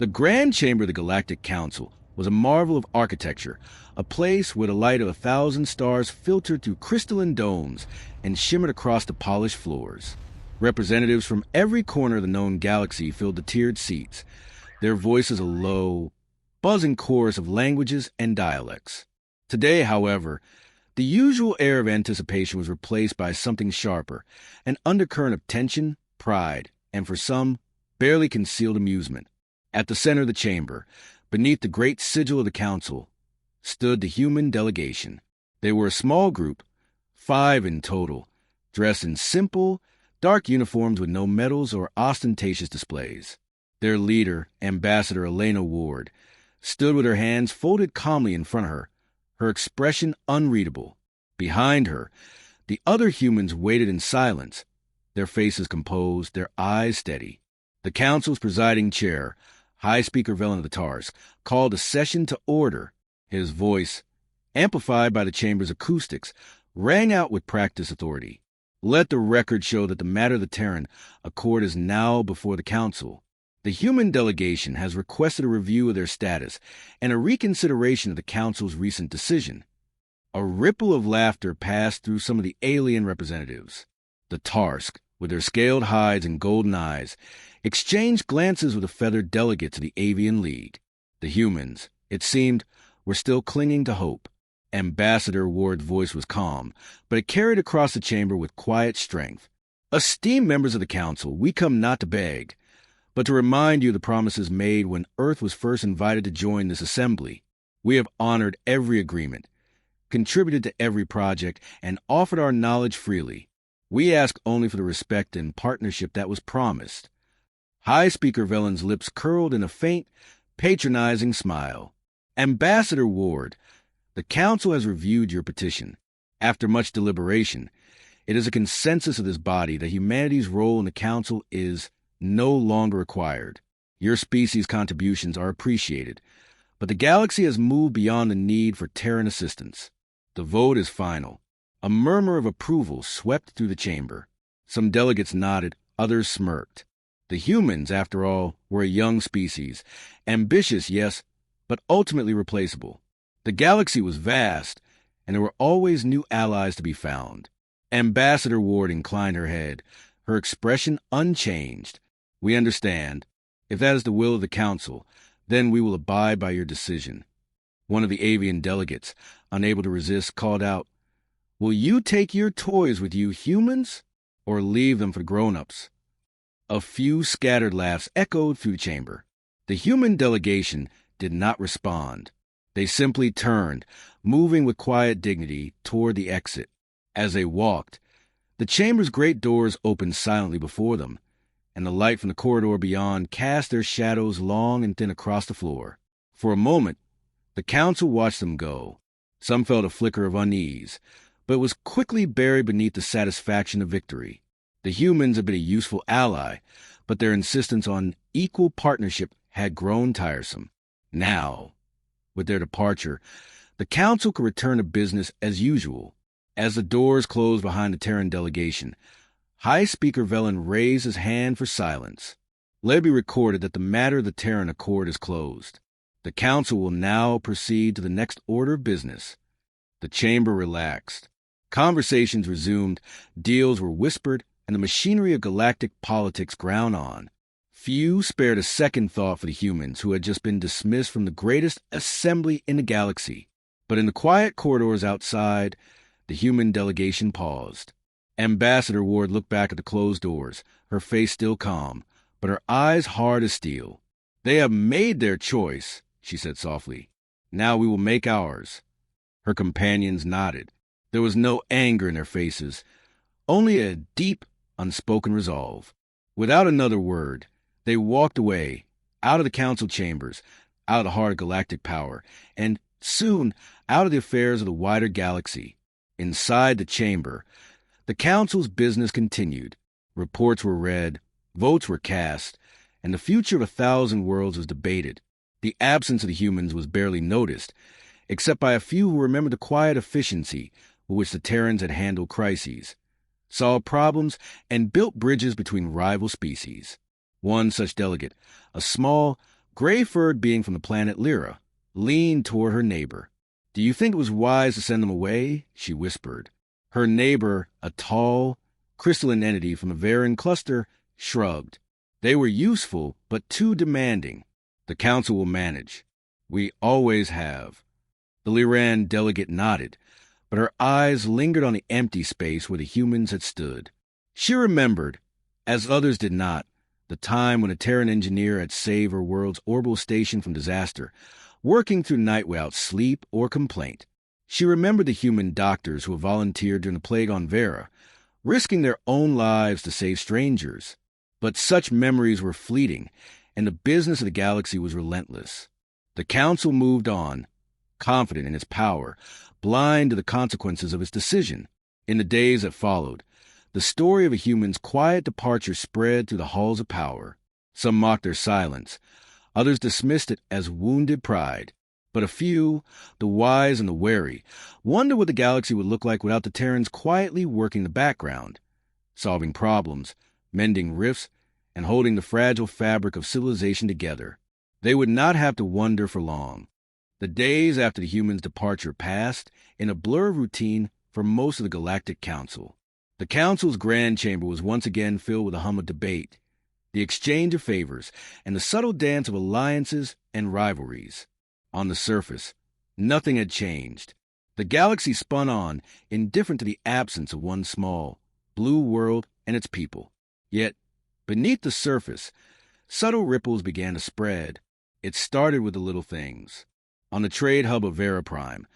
The Grand Chamber of the Galactic Council was a marvel of architecture, a place where the light of 1,000 stars filtered through crystalline domes and shimmered across the polished floors. Representatives from every corner of the known galaxy filled the tiered seats, their voices a low, buzzing chorus of languages and dialects. Today, however, the usual air of anticipation was replaced by something sharper, an undercurrent of tension, pride, and for some, barely concealed amusement. At the center of the chamber, beneath the great sigil of the council, stood the human delegation. They were a small group, 5 in total, dressed in simple, dark uniforms with no medals or ostentatious displays. Their leader, Ambassador Elena Ward, stood with her hands folded calmly in front of her, her expression unreadable. Behind her, the other humans waited in silence, their faces composed, their eyes steady. The council's presiding chair, High Speaker Velen of the Tarsk, called a session to order. His voice, amplified by the chamber's acoustics, rang out with practiced authority. Let the record show that the matter of the Terran Accord is now before the council. The human delegation has requested a review of their status and a reconsideration of the council's recent decision. A ripple of laughter passed through some of the alien representatives. The Tarsk, with their scaled hides and golden eyes, exchanged glances with the feathered delegates of the Avian League. The humans, it seemed, were still clinging to hope. Ambassador Ward's voice was calm, but it carried across the chamber with quiet strength. Esteemed members of the council, we come not to beg, but to remind you of the promises made when Earth was first invited to join this assembly. We have honored every agreement, contributed to every project, and offered our knowledge freely. We ask only for the respect and partnership that was promised. High Speaker Velen's lips curled in a faint, patronizing smile. Ambassador Ward, the Council has reviewed your petition. After much deliberation, it is a consensus of this body that humanity's role in the Council is no longer required. Your species' contributions are appreciated, but the galaxy has moved beyond the need for Terran assistance. The vote is final. A murmur of approval swept through the chamber. Some delegates nodded, others smirked. The humans, after all, were a young species, ambitious, yes, but ultimately replaceable. The galaxy was vast, and there were always new allies to be found. Ambassador Ward inclined her head, her expression unchanged. We understand. If that is the will of the Council, then we will abide by your decision. One of the avian delegates, unable to resist, called out, "Will you take your toys with you, humans, or leave them for grown-ups?" A few scattered laughs echoed through the chamber. The human delegation did not respond. They simply turned, moving with quiet dignity toward the exit. As they walked, the chamber's great doors opened silently before them, and the light from the corridor beyond cast their shadows long and thin across the floor. For a moment, the council watched them go. Some felt a flicker of unease, but it was quickly buried beneath the satisfaction of victory. The humans had been a useful ally, but their insistence on equal partnership had grown tiresome. Now, with their departure, the council could return to business as usual. As the doors closed behind the Terran delegation, High Speaker Velen raised his hand for silence. Let it be recorded that the matter of the Terran Accord is closed. The council will now proceed to the next order of business. The chamber relaxed. Conversations resumed, deals were whispered, and the machinery of galactic politics ground on. Few spared a second thought for the humans who had just been dismissed from the greatest assembly in the galaxy. But in the quiet corridors outside, the human delegation paused. Ambassador Ward looked back at the closed doors, her face still calm, but her eyes hard as steel. "They have made their choice," she said softly. "Now we will make ours." Her companions nodded. There was no anger in their faces, only a deep, unspoken resolve. Without another word, they walked away, out of the council chambers, out of the heart of galactic power, and soon out of the affairs of the wider galaxy. Inside the chamber, the council's business continued. Reports were read, votes were cast, and the future of 1,000 worlds was debated. The absence of the humans was barely noticed, except by a few who remembered the quiet efficiency with which the Terrans had handled crises, solved problems, and built bridges between rival species. One such delegate, a small gray-furred being from the planet Lyra, leaned toward her neighbor. "Do you think it was wise to send them away?" she whispered. Her neighbor, a tall, crystalline entity from the Varan cluster, shrugged. "They were useful, but too demanding. The Council will manage. We always have." The Lyran delegate nodded, but her eyes lingered on the empty space where the humans had stood. She remembered, as others did not, the time when a Terran engineer had saved her world's orbital station from disaster, working through night without sleep or complaint. She remembered the human doctors who had volunteered during the plague on Vera, risking their own lives to save strangers. But such memories were fleeting, and the business of the galaxy was relentless. The Council moved on, confident in its power, blind to the consequences of its decision. In the days that followed, the story of a human's quiet departure spread through the halls of power. Some mocked their silence. Others dismissed it as wounded pride. But a few, the wise and the wary, wondered what the galaxy would look like without the Terrans quietly working the background, solving problems, mending rifts, and holding the fragile fabric of civilization together. They would not have to wonder for long. The days after the humans' departure passed in a blur of routine for most of the Galactic Council. The Council's grand chamber was once again filled with a hum of debate, the exchange of favors, and the subtle dance of alliances and rivalries. On the surface, nothing had changed. The galaxy spun on, indifferent to the absence of one small, blue world and its people. Yet, beneath the surface, subtle ripples began to spread. It started with the little things. On the trade hub of Vera Prime,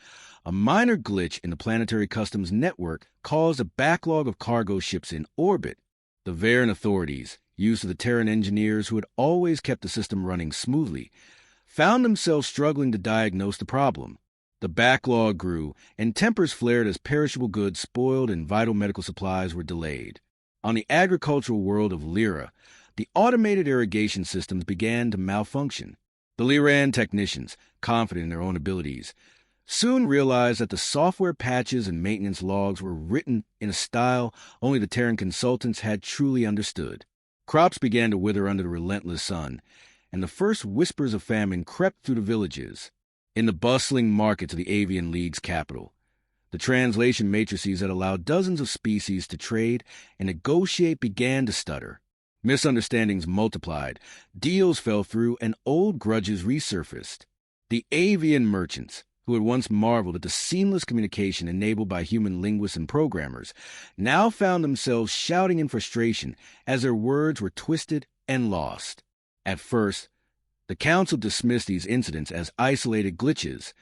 a minor glitch in the planetary customs network caused a backlog of cargo ships in orbit. The Varan authorities, used to the Terran engineers who had always kept the system running smoothly, found themselves struggling to diagnose the problem. The backlog grew, and tempers flared as perishable goods spoiled and vital medical supplies were delayed. On the agricultural world of Lyra, the automated irrigation systems began to malfunction. The Lyran technicians, confident in their own abilities, soon realized that the software patches and maintenance logs were written in a style only the Terran consultants had truly understood. Crops began to wither under the relentless sun, and the first whispers of famine crept through the villages. In the bustling markets of the Avian League's capital, the translation matrices that allowed dozens of species to trade and negotiate began to stutter. Misunderstandings multiplied, deals fell through, and old grudges resurfaced. The avian merchants, who had once marveled at the seamless communication enabled by human linguists and programmers, now found themselves shouting in frustration as their words were twisted and lost. At first, the Council dismissed these incidents as isolated glitches,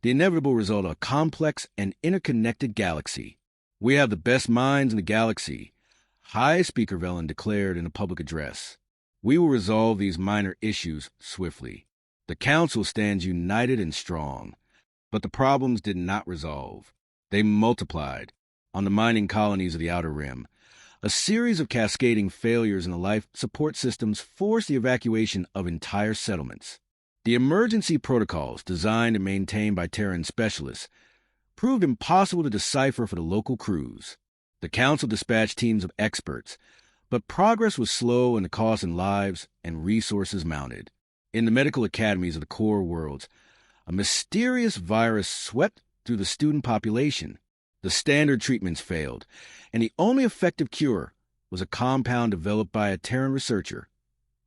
the inevitable result of a complex and interconnected galaxy. "We have the best minds in the galaxy," High Speaker Velen declared in a public address. "We will resolve these minor issues swiftly. The Council stands united and strong." But the problems did not resolve. They multiplied. On the mining colonies of the Outer Rim, a series of cascading failures in the life support systems forced the evacuation of entire settlements. The emergency protocols, designed and maintained by Terran specialists, proved impossible to decipher for the local crews. The Council dispatched teams of experts, but progress was slow and the cost in lives and resources mounted. In the medical academies of the core worlds, a mysterious virus swept through the student population. The standard treatments failed, and the only effective cure was a compound developed by a Terran researcher,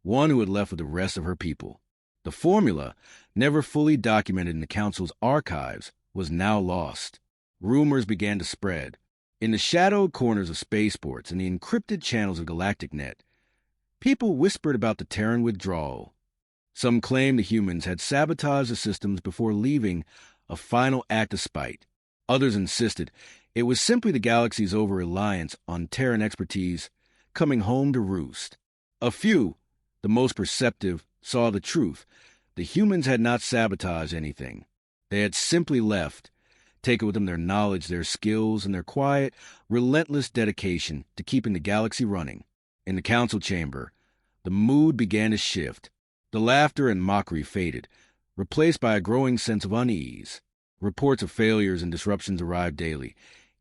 one who had left with the rest of her people. The formula, never fully documented in the Council's archives, was now lost. Rumors began to spread. In the shadowed corners of spaceports and the encrypted channels of Galactic Net, people whispered about the Terran withdrawal. Some claimed the humans had sabotaged the systems before leaving, a final act of spite. Others insisted it was simply the galaxy's over-reliance on Terran expertise coming home to roost. A few, the most perceptive, saw the truth. The humans had not sabotaged anything. They had simply left, taken with them their knowledge, their skills, and their quiet, relentless dedication to keeping the galaxy running. In the council chamber, the mood began to shift. The laughter and mockery faded, replaced by a growing sense of unease. Reports of failures and disruptions arrived daily,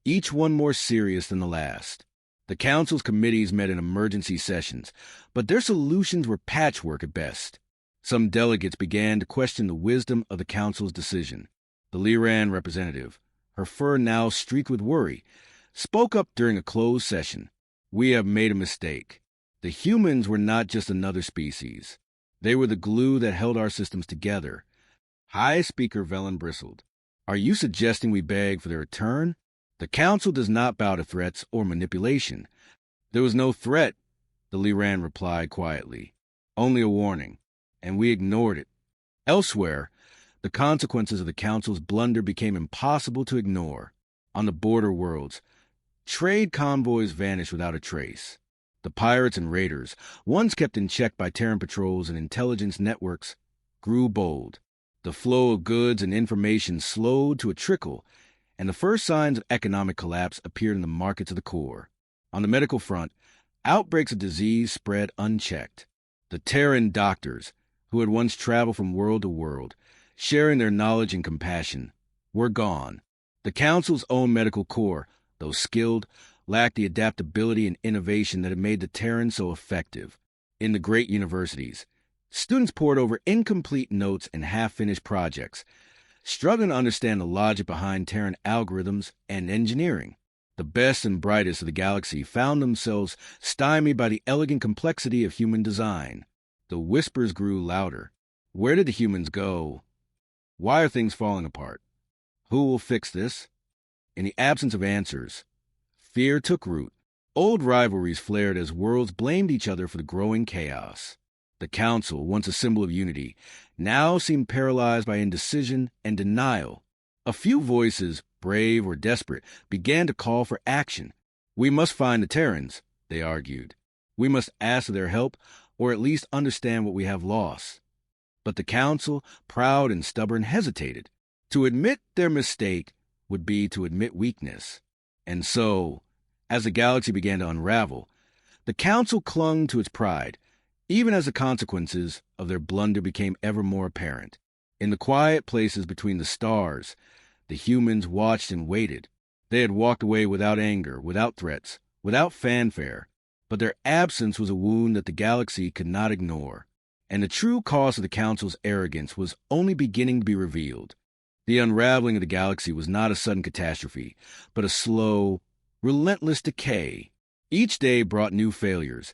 each one more serious than the last. The council's committees met in emergency sessions, but their solutions were patchwork at best. Some delegates began to question the wisdom of the council's decision. The Liran representative, her fur now streaked with worry, spoke up during a closed session. "We have made a mistake. The humans were not just another species. They were the glue that held our systems together." High Speaker Velen bristled. "Are you suggesting we beg for their return?" "The council does not bow to threats or manipulation." "There was no threat," the Liran replied quietly. "Only a warning, and we ignored it." Elsewhere, the consequences of the council's blunder became impossible to ignore. On the border worlds, trade convoys vanished without a trace. The pirates and raiders, once kept in check by Terran patrols and intelligence networks, grew bold. The flow of goods and information slowed to a trickle, and the first signs of economic collapse appeared in the markets of the core. On the medical front, outbreaks of disease spread unchecked. The Terran doctors, who had once traveled from world to world, sharing their knowledge and compassion, were gone. The Council's own medical corps, though skilled, lacked the adaptability and innovation that had made the Terrans so effective. In the great universities, students pored over incomplete notes and half-finished projects, struggling to understand the logic behind Terran algorithms and engineering. The best and brightest of the galaxy found themselves stymied by the elegant complexity of human design. The whispers grew louder. Where did the humans go? Why are things falling apart? Who will fix this? In the absence of answers, fear took root. Old rivalries flared as worlds blamed each other for the growing chaos. The Council, once a symbol of unity, now seemed paralyzed by indecision and denial. A few voices, brave or desperate, began to call for action. "We must find the Terrans," they argued. "We must ask for their help, or at least understand what we have lost." But the Council, proud and stubborn, hesitated. To admit their mistake would be to admit weakness. And so, as the galaxy began to unravel, the Council clung to its pride, even as the consequences of their blunder became ever more apparent. In the quiet places between the stars, the humans watched and waited. They had walked away without anger, without threats, without fanfare, but their absence was a wound that the galaxy could not ignore. And the true cause of the Council's arrogance was only beginning to be revealed. The unraveling of the galaxy was not a sudden catastrophe, but a slow, relentless decay. Each day brought new failures,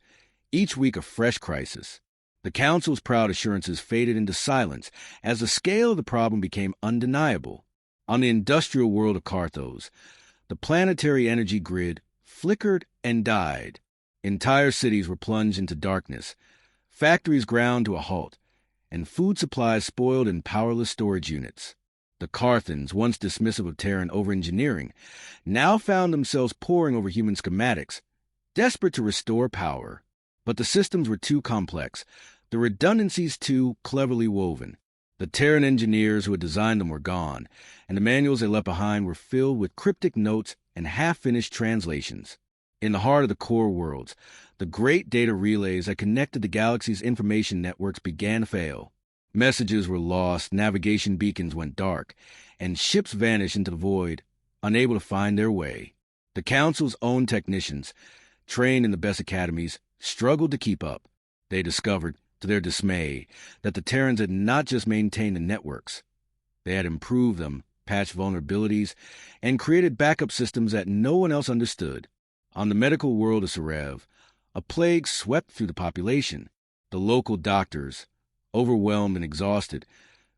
each week a fresh crisis. The Council's proud assurances faded into silence as the scale of the problem became undeniable. On the industrial world of Carthos, the planetary energy grid flickered and died. Entire cities were plunged into darkness, factories ground to a halt, and food supplies spoiled in powerless storage units. The Carthans, once dismissive of Terran over-engineering, now found themselves poring over human schematics, desperate to restore power. But the systems were too complex, the redundancies too cleverly woven. The Terran engineers who had designed them were gone, and the manuals they left behind were filled with cryptic notes and half-finished translations. In the heart of the core worlds, the great data relays that connected the galaxy's information networks began to fail. Messages were lost, navigation beacons went dark, and ships vanished into the void, unable to find their way. The Council's own technicians, trained in the best academies, struggled to keep up. They discovered, to their dismay, that the Terrans had not just maintained the networks. They had improved them, patched vulnerabilities, and created backup systems that no one else understood. On the medical world of Serev, a plague swept through the population. The local doctors, overwhelmed and exhausted,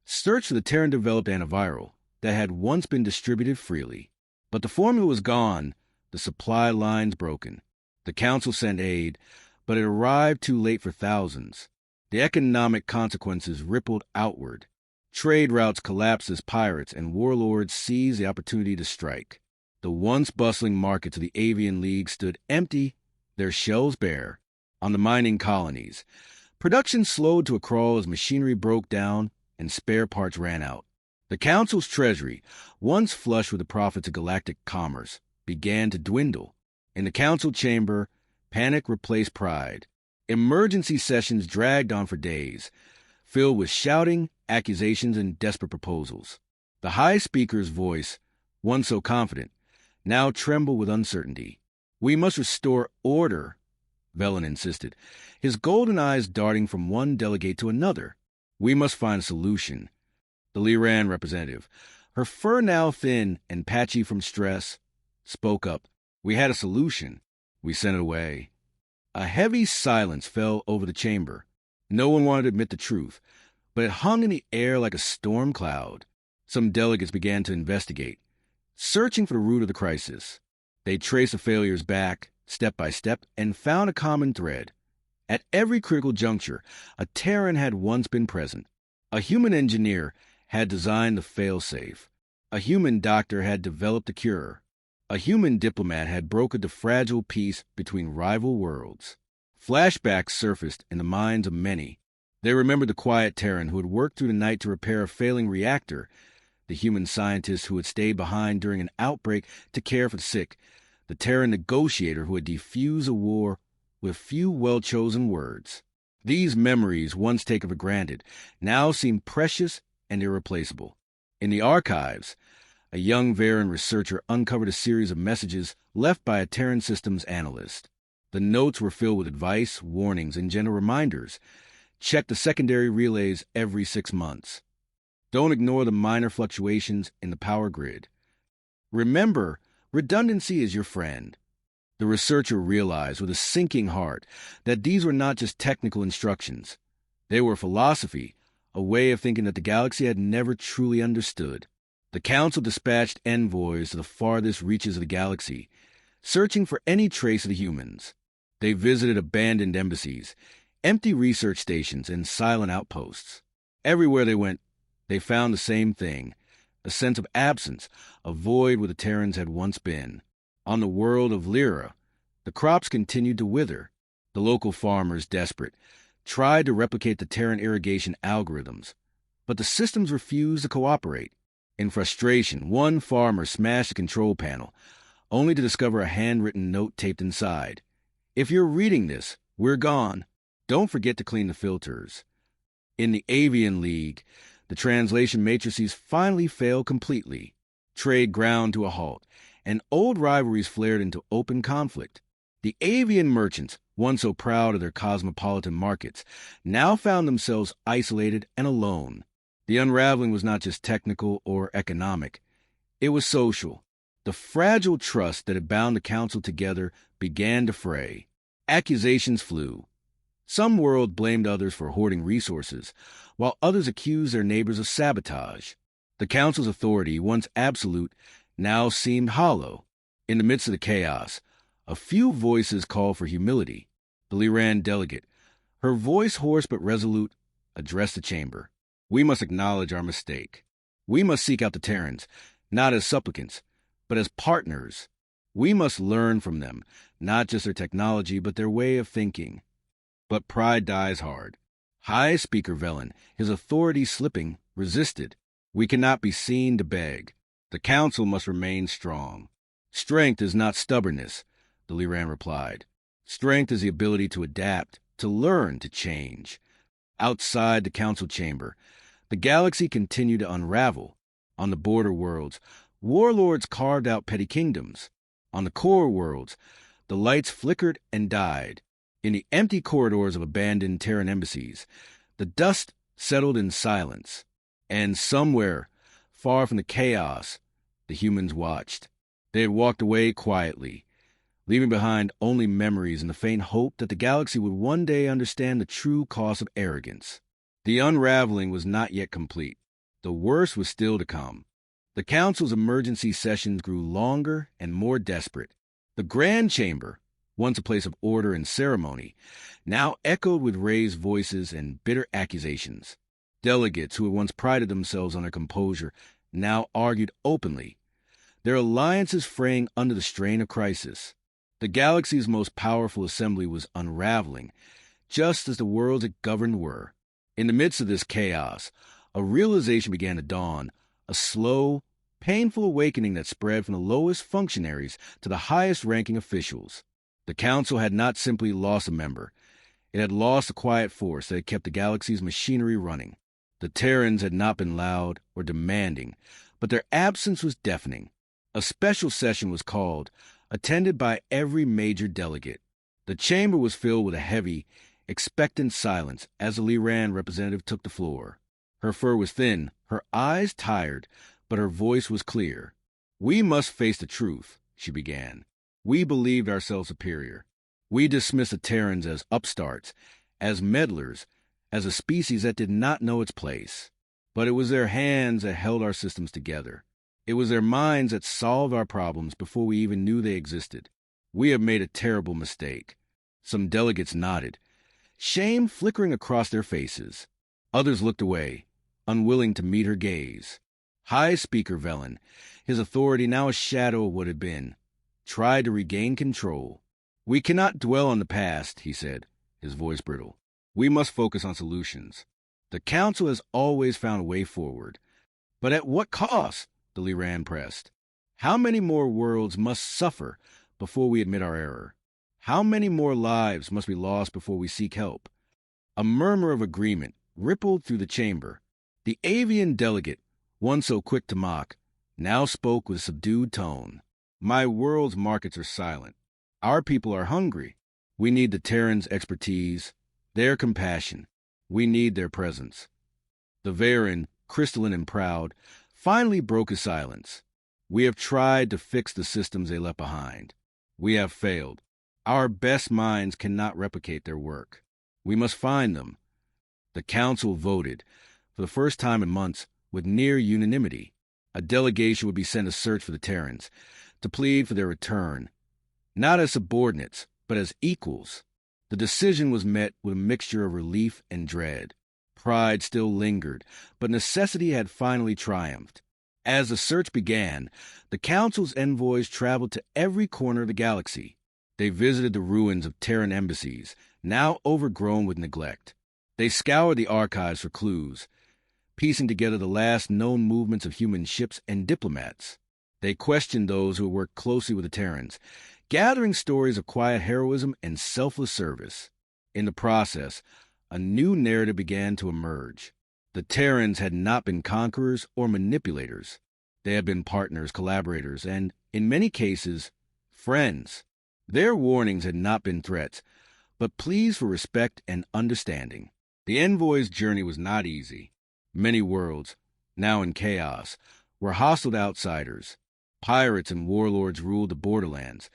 searched for the Terran-developed antiviral that had once been distributed freely. But the formula was gone, the supply lines broken. The Council sent aid, but it arrived too late for thousands. The economic consequences rippled outward. Trade routes collapsed as pirates and warlords seized the opportunity to strike. The once bustling markets of the Avian League stood empty, their shelves bare. On the mining colonies, production slowed to a crawl as machinery broke down and spare parts ran out. The Council's treasury, once flush with the profits of galactic commerce, began to dwindle. In the Council chamber, panic replaced pride. Emergency sessions dragged on for days, filled with shouting, accusations, and desperate proposals. The High Speaker's voice, once so confident, now trembled with uncertainty. "We must restore order," Velen insisted, his golden eyes darting from one delegate to another. We must find a solution. The Liran representative, her fur now thin and patchy from stress, spoke up. We had a solution. We sent it away. A heavy silence fell over the chamber. No one wanted to admit the truth, but it hung in the air like a storm cloud. Some delegates began to investigate, searching for the root of the crisis. They traced the failures back, step by step, and found a common thread. At every critical juncture, a Terran had once been present. A human engineer had designed the failsafe. A human doctor had developed a cure. A human diplomat had brokered the fragile peace between rival worlds. Flashbacks surfaced in the minds of many. They remembered the quiet Terran who had worked through the night to repair a failing reactor, the human scientist who had stayed behind during an outbreak to care for the sick, the Terran negotiator who had defused a war with few well-chosen words. These memories, once taken for granted, now seemed precious and irreplaceable. In the archives, a young Varan researcher uncovered a series of messages left by a Terran systems analyst. The notes were filled with advice, warnings, and gentle reminders. Check the secondary relays every 6 months. Don't ignore the minor fluctuations in the power grid. Remember, redundancy is your friend. The researcher realized with a sinking heart that these were not just technical instructions. They were philosophy, a way of thinking that the galaxy had never truly understood. The Council dispatched envoys to the farthest reaches of the galaxy, searching for any trace of the humans. They visited abandoned embassies, empty research stations, and silent outposts. Everywhere they went, they found the same thing, a sense of absence, a void where the Terrans had once been. On the world of Lyra, the crops continued to wither. The local farmers, desperate, tried to replicate the Terran irrigation algorithms, but the systems refused to cooperate. In frustration, one farmer smashed the control panel, only to discover a handwritten note taped inside. If you're reading this, we're gone. Don't forget to clean the filters. In the Avian League, the translation matrices finally failed completely. Trade ground to a halt, and old rivalries flared into open conflict. The avian merchants, once so proud of their cosmopolitan markets, now found themselves isolated and alone. The unraveling was not just technical or economic. It was social. The fragile trust that had bound the Council together began to fray. Accusations flew. Some worlds blamed others for hoarding resources, while others accused their neighbors of sabotage. The Council's authority, once absolute, now seemed hollow. In the midst of the chaos, a few voices called for humility. The Liran delegate, her voice hoarse but resolute, addressed the chamber. We must acknowledge our mistake. We must seek out the Terrans, not as supplicants, but as partners. We must learn from them, not just their technology, but their way of thinking. But pride dies hard. High Speaker Velen, his authority slipping, resisted. We cannot be seen to beg. The Council must remain strong. Strength is not stubbornness, the Liran replied. Strength is the ability to adapt, to learn, to change. Outside the Council chamber, the galaxy continued to unravel. On the border worlds, warlords carved out petty kingdoms. On the core worlds, the lights flickered and died. In the empty corridors of abandoned Terran embassies, the dust settled in silence. And somewhere, far from the chaos, the humans watched. They had walked away quietly, leaving behind only memories and the faint hope that the galaxy would one day understand the true cost of arrogance. The unraveling was not yet complete. The worst was still to come. The Council's emergency sessions grew longer and more desperate. The Grand Chamber, once a place of order and ceremony, now echoed with raised voices and bitter accusations. Delegates who had once prided themselves on their composure now argued openly, their alliances fraying under the strain of crisis. The galaxy's most powerful assembly was unraveling, just as the worlds it governed were. In the midst of this chaos, a realization began to dawn, a slow, painful awakening that spread from the lowest functionaries to the highest-ranking officials. The Council had not simply lost a member. It had lost the quiet force that had kept the galaxy's machinery running. The Terrans had not been loud or demanding, but their absence was deafening. A special session was called, attended by every major delegate. The chamber was filled with a heavy, expectant silence as the Liran representative took the floor. Her fur was thin, her eyes tired, but her voice was clear. "We must face the truth," she began. "We believed ourselves superior. We dismissed the Terrans as upstarts, as meddlers, as a species that did not know its place. But it was their hands that held our systems together. It was their minds that solved our problems before we even knew they existed. We have made a terrible mistake." Some delegates nodded, shame flickering across their faces. Others looked away, unwilling to meet her gaze. High Speaker Velen, his authority now a shadow of what had been, tried to regain control. "We cannot dwell on the past," he said, his voice brittle. "We must focus on solutions. The Council has always found a way forward. But at what cost?" the Liran pressed. "How many more worlds must suffer before we admit our error? How many more lives must be lost before we seek help?" A murmur of agreement rippled through the chamber. The avian delegate, one so quick to mock, now spoke with subdued tone. "My world's markets are silent. Our people are hungry. We need the Terrans' expertise, their compassion. We need their presence." The Varen, crystalline and proud, finally broke his silence. "We have tried to fix the systems they left behind. We have failed. Our best minds cannot replicate their work. We must find them." The Council voted, for the first time in months, with near unanimity. A delegation would be sent to search for the Terrans, to plead for their return, not as subordinates, but as equals. The decision was met with a mixture of relief and dread. Pride still lingered, but necessity had finally triumphed. As the search began, the Council's envoys traveled to every corner of the galaxy. They visited the ruins of Terran embassies, now overgrown with neglect. They scoured the archives for clues, piecing together the last known movements of human ships and diplomats. They questioned those who worked closely with the Terrans, gathering stories of quiet heroism and selfless service. In the process, a new narrative began to emerge. The Terrans had not been conquerors or manipulators. They had been partners, collaborators, and, in many cases, friends. Their warnings had not been threats, but pleas for respect and understanding. The envoy's journey was not easy. Many worlds, now in chaos, were hostile to outsiders. Pirates and warlords ruled the borderlands,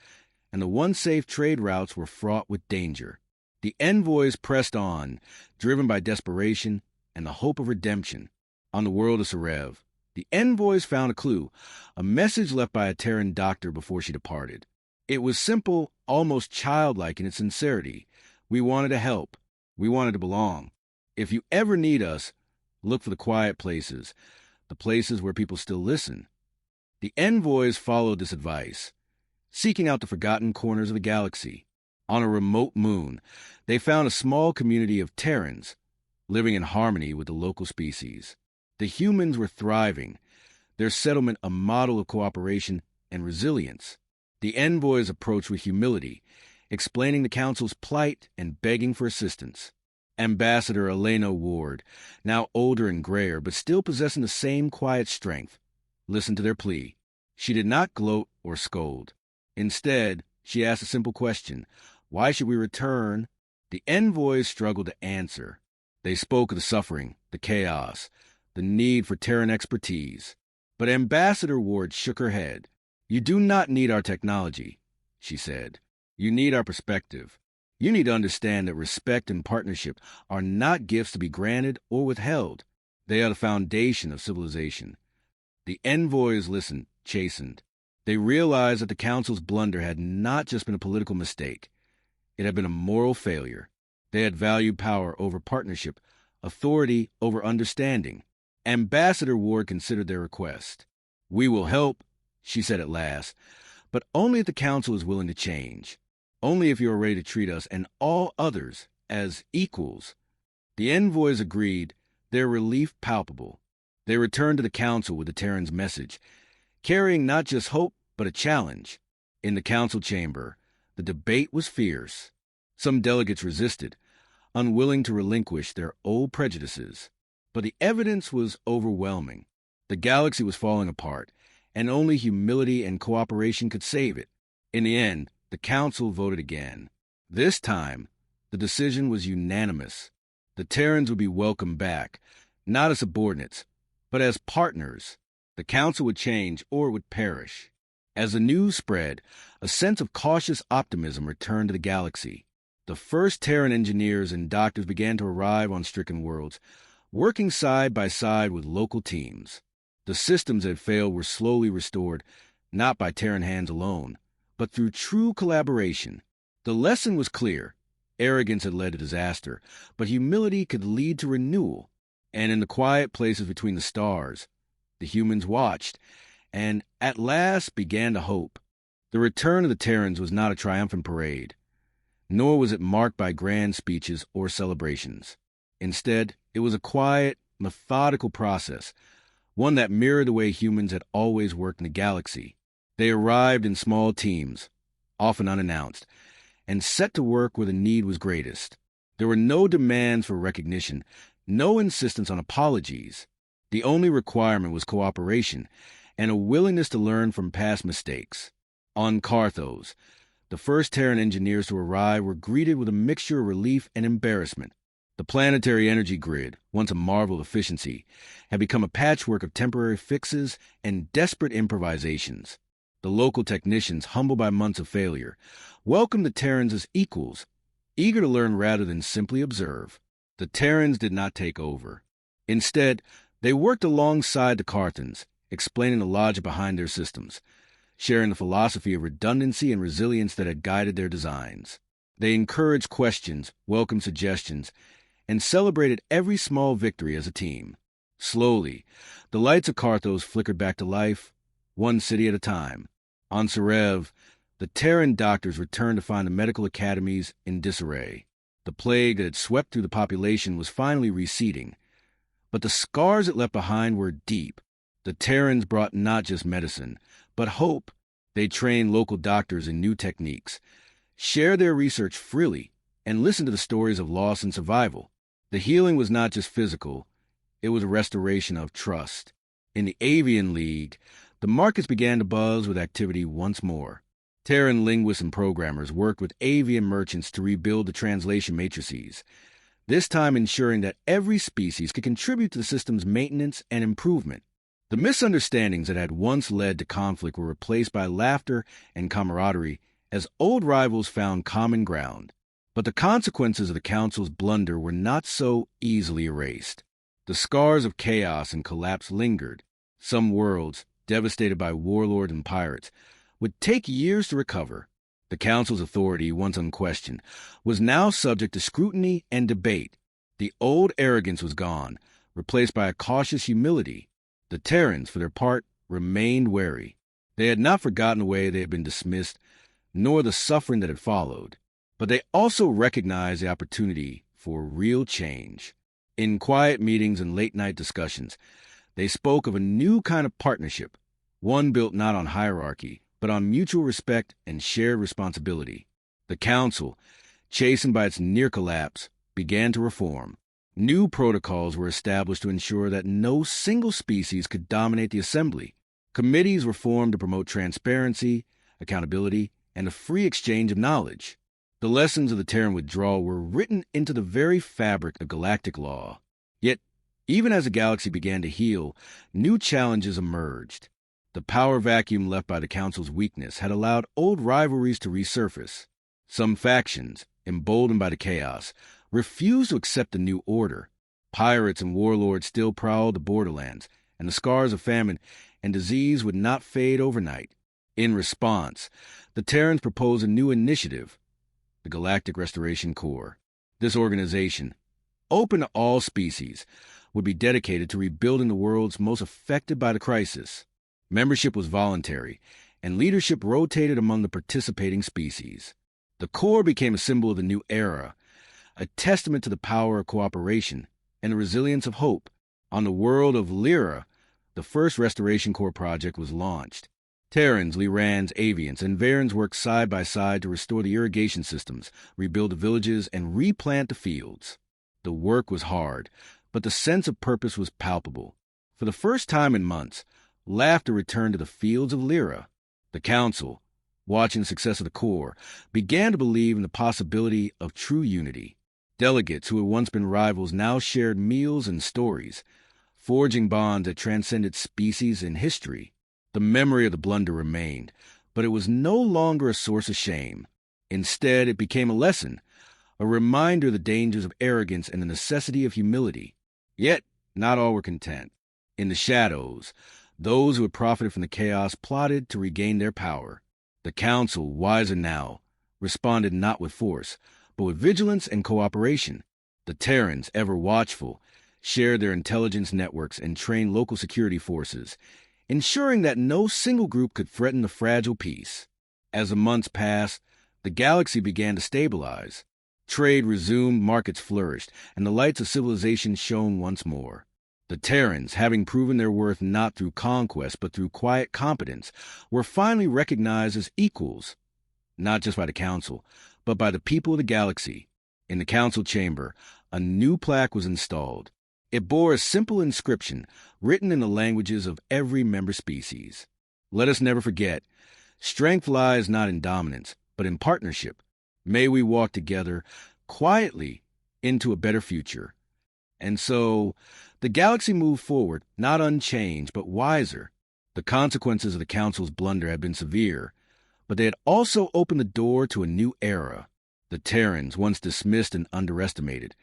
and the once safe trade routes were fraught with danger. The envoys pressed on, driven by desperation and the hope of redemption. On the world of Serev, the envoys found a clue, a message left by a Terran doctor before she departed. It was simple, almost childlike in its sincerity. "We wanted to help. We wanted to belong. If you ever need us, look for the quiet places, the places where people still listen." The envoys followed this advice, seeking out the forgotten corners of the galaxy. On a remote moon, they found a small community of Terrans, living in harmony with the local species. The humans were thriving, their settlement a model of cooperation and resilience. The envoys approached with humility, explaining the Council's plight and begging for assistance. Ambassador Elena Ward, now older and grayer, but still possessing the same quiet strength, listened to their plea. She did not gloat or scold. Instead, she asked a simple question: why should we return? The envoys struggled to answer. They spoke of the suffering, the chaos, the need for Terran expertise. But Ambassador Ward shook her head. "You do not need our technology," she said. "You need our perspective. You need to understand that respect and partnership are not gifts to be granted or withheld. They are the foundation of civilization." The envoys listened, chastened. They realized that the Council's blunder had not just been a political mistake. It had been a moral failure. They had valued power over partnership, authority over understanding. Ambassador Ward considered their request. "We will help," she said at last, "but only if the Council is willing to change. Only if you are ready to treat us and all others as equals." The envoys agreed, their relief palpable. They returned to the Council with the Terran's message, carrying not just hope, but a challenge. In the Council chamber, the debate was fierce. Some delegates resisted, unwilling to relinquish their old prejudices. But the evidence was overwhelming. The galaxy was falling apart, and only humility and cooperation could save it. In the end, the Council voted again. This time, The decision was unanimous. The Terrans would be welcomed back, not as subordinates, but as partners. The council would change or it would perish. As the news spread, a sense of cautious optimism returned to the galaxy. The first Terran engineers and doctors began to arrive on stricken worlds, working side by side with local teams. The systems that had failed were slowly restored, not by Terran hands alone, but through true collaboration. The lesson was clear. Arrogance had led to disaster, but humility could lead to renewal. And in the quiet places between the stars, the humans watched, and at last began to hope. The return of the Terrans was not a triumphant parade, nor was it marked by grand speeches or celebrations. Instead, it was a quiet, methodical process, one that mirrored the way humans had always worked in the galaxy. They arrived in small teams, often unannounced, and set to work where the need was greatest. There were no demands for recognition, no insistence on apologies. The only requirement was cooperation and a willingness to learn from past mistakes. On Carthos, the first Terran engineers to arrive were greeted with a mixture of relief and embarrassment. The planetary energy grid, once a marvel of efficiency, had become a patchwork of temporary fixes and desperate improvisations. The local technicians, humbled by months of failure, welcomed the Terrans as equals, eager to learn rather than simply observe. The Terrans did not take over. Instead, they worked alongside the Carthans, explaining the logic behind their systems, sharing the philosophy of redundancy and resilience that had guided their designs. They encouraged questions, welcomed suggestions, and celebrated every small victory as a team. Slowly, the lights of Carthos flickered back to life, one city at a time. On Serev, the Terran doctors returned to find the medical academies in disarray. The plague that had swept through the population was finally receding, but the scars it left behind were deep. The Terrans brought not just medicine, but hope. They trained local doctors in new techniques, shared their research freely, and listened to the stories of loss and survival. The healing was not just physical, it was a restoration of trust. In the Avian League, the markets began to buzz with activity once more. Terran linguists and programmers worked with avian merchants to rebuild the translation matrices, this time ensuring that every species could contribute to the system's maintenance and improvement. The misunderstandings that had once led to conflict were replaced by laughter and camaraderie as old rivals found common ground. But the consequences of the Council's blunder were not so easily erased. The scars of chaos and collapse lingered. Some worlds, devastated by warlords and pirates, would take years to recover. The Council's authority, once unquestioned, was now subject to scrutiny and debate. The old arrogance was gone, replaced by a cautious humility. The Terrans, for their part, remained wary. They had not forgotten the way they had been dismissed, nor the suffering that had followed. But they also recognized the opportunity for real change. In quiet meetings and late-night discussions, they spoke of a new kind of partnership, one built not on hierarchy, but on mutual respect and shared responsibility. The Council, chastened by its near collapse, began to reform. New protocols were established to ensure that no single species could dominate the assembly. Committees were formed to promote transparency, accountability, and a free exchange of knowledge. The lessons of the Terran withdrawal were written into the very fabric of galactic law. Yet, even as the galaxy began to heal, new challenges emerged. The power vacuum left by the Council's weakness had allowed old rivalries to resurface. Some factions, emboldened by the chaos, refused to accept the new order. Pirates and warlords still prowled the borderlands, and the scars of famine and disease would not fade overnight. In response, the Terrans proposed a new initiative, the Galactic Restoration Corps. This organization, open to all species, would be dedicated to rebuilding the worlds most affected by the crisis. Membership was voluntary, and leadership rotated among the participating species. The Corps became a symbol of the new era, a testament to the power of cooperation and the resilience of hope. On the world of Lyra, the first Restoration Corps project was launched. Terrans, Lyrans, Avians, and Varans worked side by side to restore the irrigation systems, rebuild the villages, and replant the fields. The work was hard, but the sense of purpose was palpable. For the first time in months, laughter returned to the fields of Lyra. The Council, watching the success of the Corps, began to believe in the possibility of true unity. Delegates who had once been rivals now shared meals and stories, forging bonds that transcended species and history. The memory of the blunder remained, but it was no longer a source of shame. Instead, it became a lesson, a reminder of the dangers of arrogance and the necessity of humility. Yet, not all were content. In the shadows, those who had profited from the chaos plotted to regain their power. The Council, wiser now, responded not with force, but with vigilance and cooperation. The Terrans, ever watchful, shared their intelligence networks and trained local security forces, ensuring that no single group could threaten the fragile peace. As the months passed, the galaxy began to stabilize. Trade resumed, markets flourished, and the lights of civilization shone once more. The Terrans, having proven their worth not through conquest but through quiet competence, were finally recognized as equals, not just by the Council, but by the people of the galaxy. In the Council chamber, a new plaque was installed. It bore a simple inscription written in the languages of every member species. Let us never forget, strength lies not in dominance, but in partnership. May we walk together, quietly, into a better future. And so, the galaxy moved forward, not unchanged, but wiser. The consequences of the Council's blunder had been severe, but they had also opened the door to a new era. The Terrans, once dismissed and underestimated,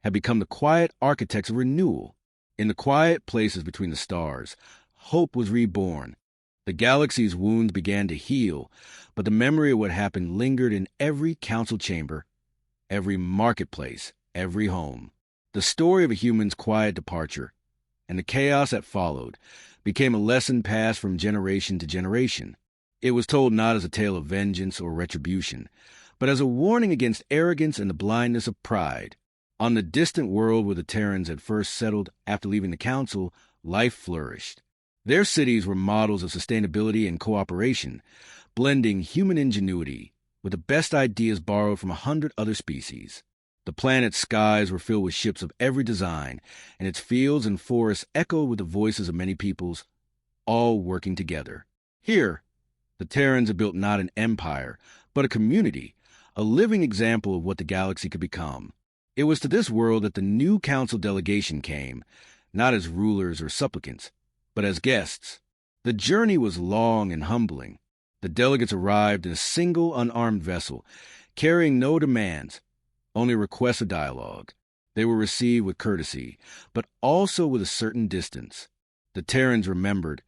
had become the quiet architects of renewal. In the quiet places between the stars, hope was reborn. The galaxy's wounds began to heal, but the memory of what happened lingered in every council chamber, every marketplace, every home. The story of a human's quiet departure, and the chaos that followed, became a lesson passed from generation to generation. It was told not as a tale of vengeance or retribution, but as a warning against arrogance and the blindness of pride. On the distant world where the Terrans had first settled after leaving the Council, life flourished. Their cities were models of sustainability and cooperation, blending human ingenuity with the best ideas borrowed from 100 other species. The planet's skies were filled with ships of every design, and its fields and forests echoed with the voices of many peoples, all working together. Here, the Terrans had built not an empire, but a community, a living example of what the galaxy could become. It was to this world that the new Council delegation came, not as rulers or supplicants, but as guests. The journey was long and humbling. The delegates arrived in a single unarmed vessel, carrying no demands, only requests of dialogue. They were received with courtesy, but also with a certain distance. The Terrans remembered,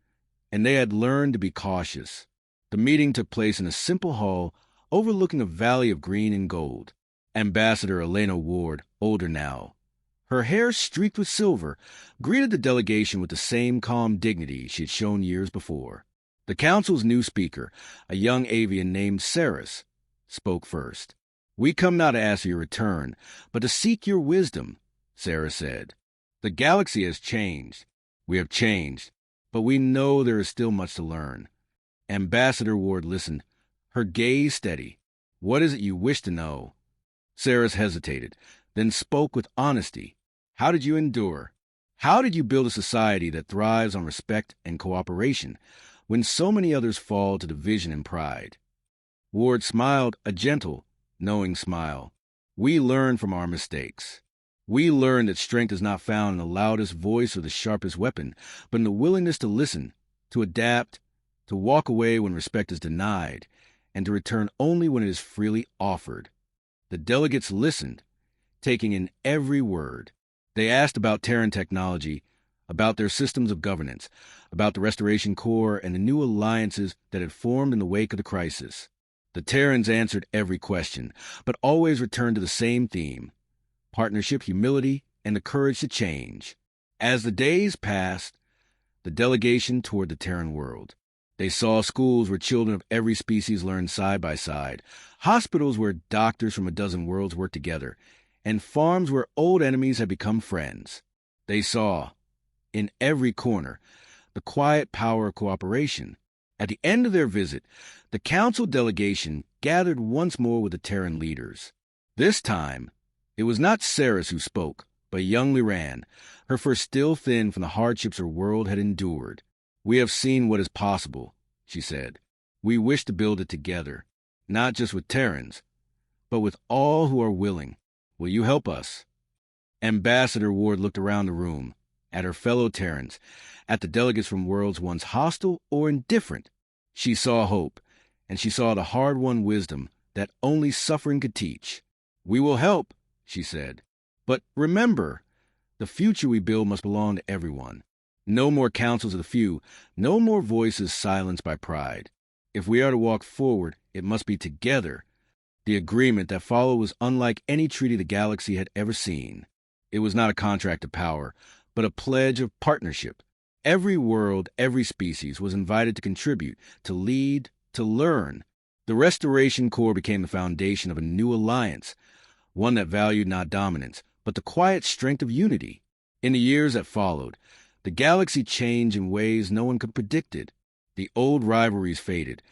and they had learned to be cautious. The meeting took place in a simple hall overlooking a valley of green and gold. Ambassador Elena Ward, older now, her hair streaked with silver, greeted the delegation with the same calm dignity she had shown years before. The Council's new speaker, a young avian named Saris, spoke first. "We come not to ask for your return, but to seek your wisdom," Saris said. "The galaxy has changed. We have changed, but we know there is still much to learn." Ambassador Ward listened, her gaze steady. "What is it you wish to know?" Saris hesitated, then spoke with honesty. "How did you endure? How did you build a society that thrives on respect and cooperation when so many others fall to division and pride?" Ward smiled, a gentle, knowing smile. "We learn from our mistakes. We learn that strength is not found in the loudest voice or the sharpest weapon, but in the willingness to listen, to adapt, to walk away when respect is denied, and to return only when it is freely offered." The delegates listened, taking in every word. They asked about Terran technology, about their systems of governance, about the Restoration Corps and the new alliances that had formed in the wake of the crisis. The Terrans answered every question, but always returned to the same theme: partnership, humility, and the courage to change. As the days passed, the delegation toured the Terran world. They saw schools where children of every species learned side by side, hospitals where doctors from a dozen worlds worked together, and farms where old enemies had become friends. They saw, in every corner, the quiet power of cooperation. At the end of their visit, the Council delegation gathered once more with the Terran leaders. This time, it was not Saris who spoke, but young Liran, her fur still thin from the hardships her world had endured. "We have seen what is possible," she said. We wish to build it together, not just with Terrans, but with all who are willing. Will you help us?" Ambassador Ward looked around the room, at her fellow Terrans, at the delegates from worlds once hostile or indifferent. She saw hope, and she saw the hard-won wisdom that only suffering could teach. "We will help," she said. "But remember, the future we build must belong to everyone. No more councils of the few, no more voices silenced by pride. If we are to walk forward, it must be together." The agreement that followed was unlike any treaty the galaxy had ever seen. It was not a contract of power, but a pledge of partnership. Every world, every species was invited to contribute, to lead, to learn. The Restoration Corps became the foundation of a new alliance, one that valued not dominance, but the quiet strength of unity. In the years that followed, the galaxy changed in ways no one could predict it. The old rivalries faded,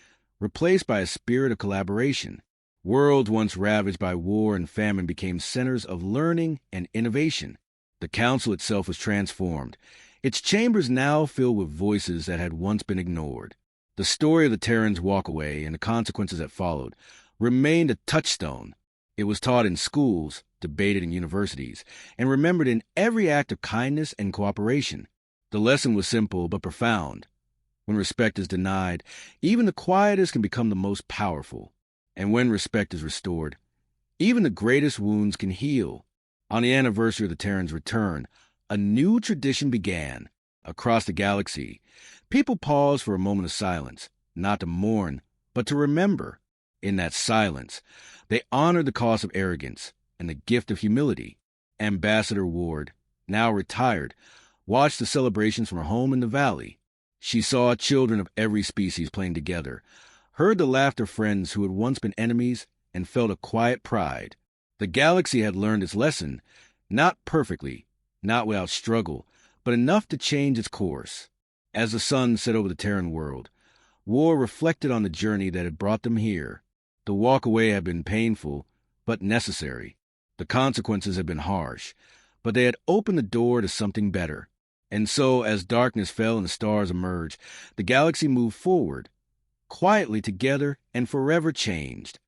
replaced by a spirit of collaboration. Worlds once ravaged by war and famine became centers of learning and innovation. The Council itself was transformed, its chambers now filled with voices that had once been ignored. The story of the Terrans' walkaway and the consequences that followed remained a touchstone. It was taught in schools, debated in universities, and remembered in every act of kindness and cooperation. The lesson was simple but profound. When respect is denied, even the quietest can become the most powerful. And when respect is restored, even the greatest wounds can heal. On the anniversary of the Terrans' return, a new tradition began. Across the galaxy, people paused for a moment of silence, not to mourn, but to remember. In that silence, they honored the cost of arrogance and the gift of humility. Ambassador Ward, now retired, watched the celebrations from her home in the valley. She saw children of every species playing together, heard the laughter of friends who had once been enemies, and felt a quiet pride. The galaxy had learned its lesson, not perfectly, not without struggle, but enough to change its course. As the sun set over the Terran world, War reflected on the journey that had brought them here. The walk away had been painful, but necessary. The consequences had been harsh, but they had opened the door to something better. And so, as darkness fell and the stars emerged, the galaxy moved forward, quietly together and forever changed.